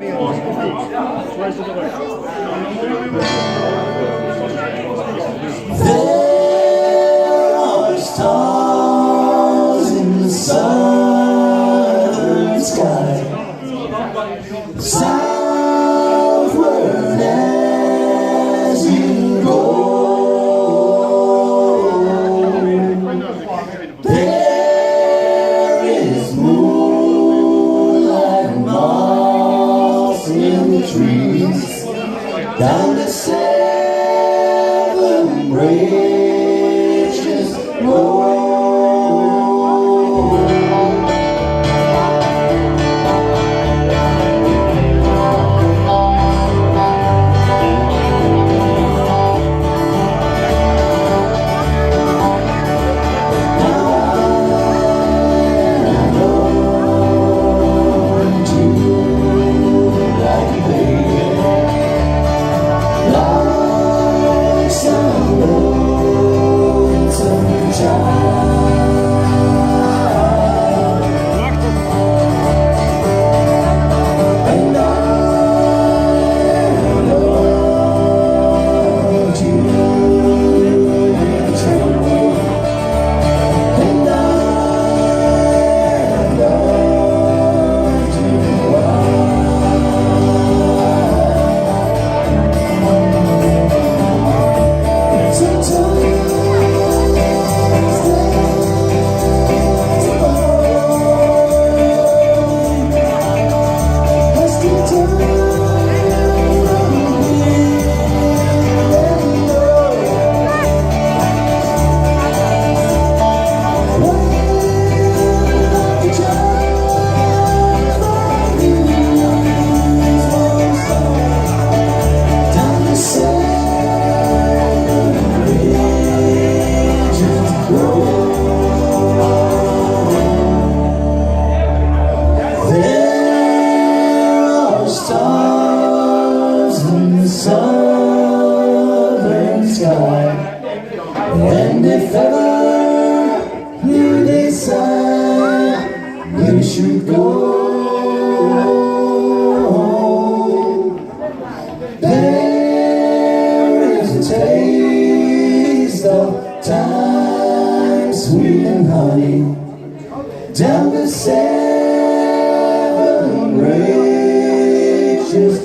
There are stars in the southern sky, southward as you go. There is moonlight moss in the trees, down the seven bridges road. Stars in the southern sky, and if ever you decide you should go, there is a taste of time, sweet and honey, down the seven bridges.